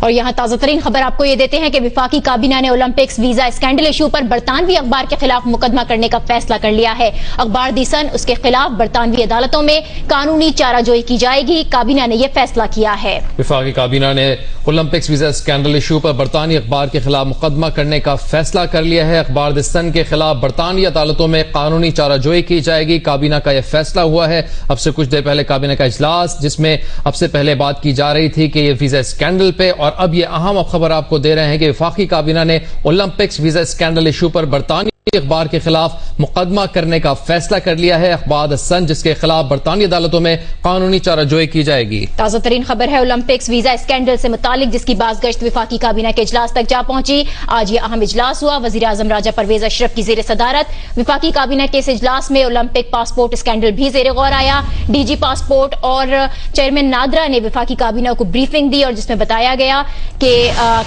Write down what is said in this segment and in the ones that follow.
اور یہاں تازہ ترین خبر آپ کو یہ دیتے ہیں کہ وفاقی کابینہ نے اولمپکس ویزا اسکینڈل ایشو پر برطانوی اخبار کے خلاف مقدمہ کرنے کا فیصلہ کر لیا ہے۔ اخبار دی سن، اس کے خلاف برطانوی عدالتوں میں قانونی چارہ جوئی کی جائے گی۔ کابینہ نے یہ فیصلہ کیا ہے۔ وفاقی کابینہ نے اولمپکس ویزا اسکینڈل ایشو پر برطانوی اخبار کے خلاف مقدمہ کرنے کا فیصلہ کر لیا ہے۔ اخبار دی سن کے خلاف برطانوی عدالتوں میں قانونی چارہ جوئی کی جائے گی۔ کابینہ کا یہ فیصلہ ہوا ہے۔ اب سے کچھ دیر پہلے کابینہ کا اجلاس، جس میں اب سے پہلے بات کی جا رہی تھی کہ یہ ویزا اسکینڈل پہ، اور اب یہ اہم خبر آپ کو دے رہے ہیں کہ وفاقی کابینہ نے اولمپکس ویزا اسکینڈل ایشو پر برطانوی اخبار کے خلاف مقدمہ کرنے کا فیصلہ کر لیا ہے۔ اخبار دی سن، جس کے خلاف برطانوی عدالتوں میں قانونی چارہ جوئی کی جائے گی۔ تازہ ترین خبر ہے اولمپکس ویزا اسکینڈل سے متعلق، جس کی بازگشت وفاقی کابینہ کے اجلاس تک جا پہنچی۔ آج یہ اہم اجلاس ہوا۔ وزیر اعظم راجہ پرویز اشرف کی زیر صدارت وفاقی کابینہ کے اس اجلاس میں اولمپک پاسپورٹ اسکینڈل بھی زیر غور آیا۔ ڈی جی پاسپورٹ اور چیئرمین نادرا نے وفاقی کابینہ کو بریفنگ دی، اور جس میں بتایا گیا کہ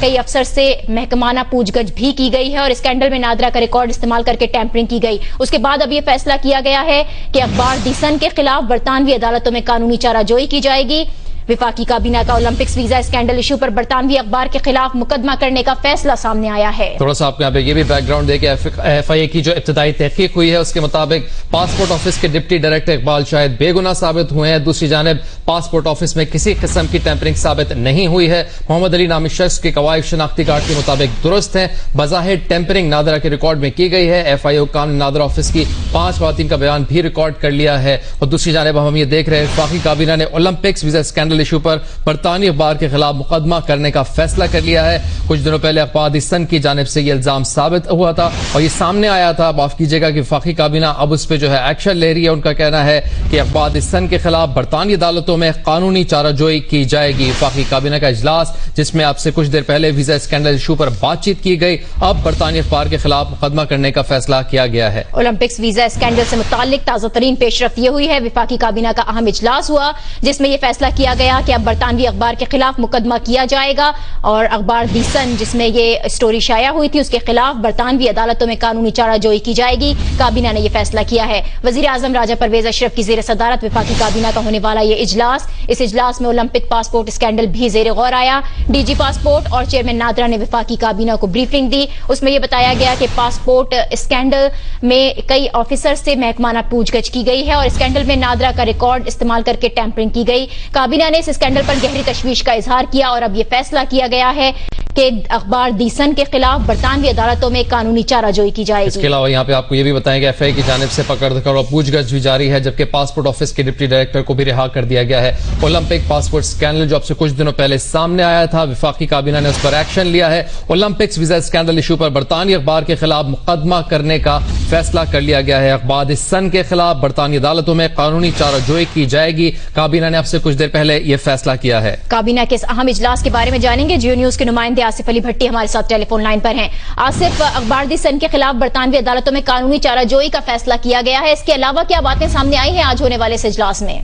کئی افسر سے محکمانہ پوچھ گچھ بھی کی گئی ہے، اور اسکینڈل میں نادرا کا ریکارڈ استعمال کر کے ٹیمپرنگ کی گئی۔ اس کے بعد اب یہ فیصلہ کیا گیا ہے کہ اخبار دی سن کے خلاف برطانوی عدالتوں میں قانونی چارہ جوئی کی جائے گی۔ وفاقی کابینہ کا اولمپکس ویزا اسکینڈل ایشو پر برطانوی اخبار کے خلاف مقدمہ کرنے کا فیصلہ سامنے آیا ہے۔ تھوڑا سا آپ کو یہاں پہ یہ بھی بیک گراؤنڈ دے کہ ایف آئی اے کی جو ابتدائی تحقیق ہوئی ہے، اس کے مطابق پاسپورٹ آفس کے ڈپٹی ڈائریکٹر اقبال شاہد بے گناہ ثابت ہوئے ہیں۔ دوسری جانب پاسپورٹ آفس میں کسی قسم کی ٹیمپرنگ ثابت نہیں ہوئی ہے۔ محمد علی نامی شخص کے قواعد شناختی کارڈ کے مطابق درست ہیں۔ بظاہر ٹیمپرنگ نادرا کے ریکارڈ میں کی گئی ہے۔ ایف آئی اے حکام نے نادرا آفس کی 5 خواتین کا بیان بھی ریکارڈ کر لیا ہے۔ اور دوسری جانب ہم یہ دیکھ رہے ہیں وفاقی کابینہ نے اولمپکس ویزا اسکینڈل ایشو پر برطانوی اخبار کے خلاف مقدمہ کرنے کا فیصلہ کر لیا ہے۔ کچھ دنوں پہلے اخبار دی سن کی جانب سے یہ الزام ثابت ہوا تھا اور یہ سامنے آیا تھا۔ معاف کیجیے گا کہ وفاقی کابینہ اب اس پہ جو ہے ایکشن لے رہی ہے۔ ان کا کہنا ہے کہ اخبار دی سن کے خلاف برطانوی عدالتوں میں قانونی چارہ جوئی کی جائے گی۔ وفاقی کابینہ کا اجلاس، جس میں اب سے کچھ دیر پہلے ویزا اسکینڈل ایشو پر بات چیت کی گئی، اب برطانوی اخبار کے خلاف مقدمہ کرنے کا فیصلہ کیا گیا ہے۔ اولمپکس ویزا اسکینڈل سے متعلق تازہ ترین پیش رفت یہ ہوئی ہے، وفاقی کابینہ کا اہم اجلاس ہوا، جس میں یہ فیصلہ کیا گیا کہ اب برطانوی اخبار کے خلاف مقدمہ کیا جائے گا، اور اخبار دی سن جس میں یہ سٹوری شائع ہوئی تھی، اس کے خلاف برطانوی عدالتوں میں قانونی چارہ جوئی کی جائے گی۔ کابینہ نے یہ فیصلہ کیا ہے۔ وزیر اعظم راجہ پرویز اشرف کی زیر صدارت وفاقی کابینہ کا ہونے والا یہ اجلاس، اس اجلاس میں اولمپک پاسپورٹ اسکینڈل بھی زیر غور آیا۔ ڈی جی پاسپورٹ اور چیئرمین نادرا نے وفاقی کابینہ کو بریفنگ دی۔ اس میں یہ بتایا گیا کہ پاسپورٹ اسکینڈل میں کئی آفیسر سے محکمانہ پوچھ گچھ کی گئی ہے، اور اسکینڈل میں نادرا کا ریکارڈ استعمال کر کے ٹیمپرنگ کی گئی۔ کابینہ نے اس اسکینڈل پر گہری تشویش کا اظہار کیا، اور اب یہ فیصلہ کیا گیا ہے کہ اخبار دی سن کے خلاف برطانوی عدالتوں میں قانونی چارہ جوئی کی جائے گی۔ اس کے علاوہ یہاں پہ آپ کو یہ بھی بتائیں کہ ایف آئی اے کی جانب سے پکڑ دھکڑ اور پوچھ گچھ بھی جاری ہے، جبکہ پاسپورٹ آفس کے ڈپٹی ڈائریکٹر کو بھی رہا کر دیا گیا ہے۔ اولمپک پاسپورٹ اسکینڈل جو اب سے کچھ دنوں پہلے سامنے آیا تھا، وفاقی کابینہ نے اس پر ایکشن لیا ہے۔ اولمپکس ویزا اسکینڈل ایشو پر برطانوی اخبار کے خلاف مقدمہ کرنے کا فیصلہ کر لیا گیا ہے۔ اخبار دی سن کے خلاف برطانوی عدالتوں میں قانونی چارہ جوئی کی جائے گی۔ کابینہ نے اب سے کچھ دیر پہلے یہ فیصلہ کیا ہے۔ کابینہ کے اس اہم اجلاس کے بارے میں جانیں گے۔ جیو نیوز کے نمائندے آصف علی بھٹی ہمارے ساتھ ٹیلی فون لائن پر ہیں۔ آصف، اخبار دی سن کے خلاف برطانوی عدالتوں میں قانونی چارہ جوئی کا فیصلہ کیا گیا ہے، اس کے علاوہ کیا باتیں سامنے آئی ہیں آج ہونے والے اس اجلاس میں؟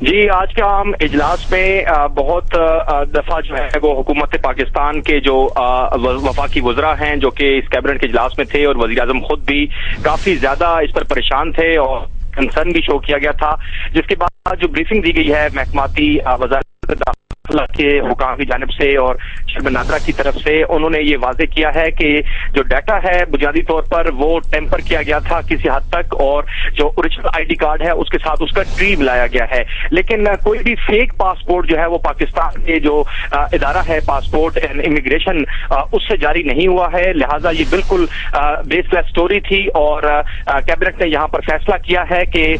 جی، آج کا ہم اجلاس میں بہت دفعہ جو ہے وہ حکومت پاکستان کے جو وفاقی وزراء ہیں جو کہ اس کیبنٹ کے اجلاس میں تھے، اور وزیر اعظم خود بھی کافی زیادہ اس پر پریشان تھے اور کنسرن بھی شو کیا گیا تھا، جس کے بعد جو بریفنگ دی گئی ہے محکماتی وزارت داخلہ کے حکام کی جانب سے اور چیئرمین نادرا کی طرف سے، انہوں نے یہ واضح کیا ہے کہ جو ڈیٹا ہے بنیادی طور پر وہ ٹیمپر کیا گیا تھا کسی حد تک، اور جو اوریجنل آئی ڈی کارڈ ہے اس کے ساتھ اس کا ٹری ملایا گیا ہے، لیکن کوئی بھی فیک پاسپورٹ جو ہے وہ پاکستان کے جو ادارہ ہے پاسپورٹ اینڈ امیگریشن اس سے جاری نہیں ہوا ہے، لہٰذا یہ بالکل بیس لیس اسٹوری تھی، اور کیبنٹ نے یہاں پر فیصلہ کیا ہے کہ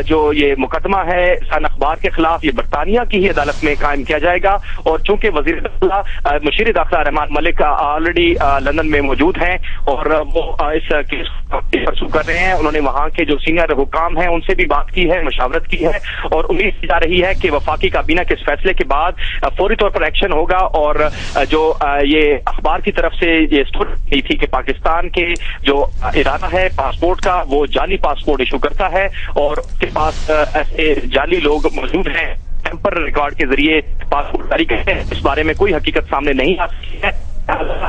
جو یہ مقدمہ ہے سن اخبار کے خلاف یہ برطانیہ کی ہی عدالت میں قائم کیا جائے گا، اور چونکہ وزیر داخلہ مشیر داخلہ رحمان ملک آلریڈی لندن میں موجود ہیں اور وہ اس کیس پرسو کر رہے ہیں، انہوں نے وہاں کے جو سینئر حکام ہیں ان سے بھی بات کی ہے، مشاورت کی ہے، اور امید کی جا رہی ہے کہ وفاقی کابینہ کے اس فیصلے کے بعد فوری طور پر ایکشن ہوگا، اور جو یہ اخبار کی طرف سے یہ اسٹوری تھی کہ پاکستان کے جو ادارہ ہے پاسپورٹ کا وہ جعلی پاسپورٹ ایشو کرتا ہے اور اس کے پاس ایسے جعلی لوگ موجود ہیں ٹیمپر ریکارڈ کے ذریعے پاسپورٹ جاری کرتے ہیں، اس بارے میں کوئی حقیقت سامنے نہیں آ سکی ہے،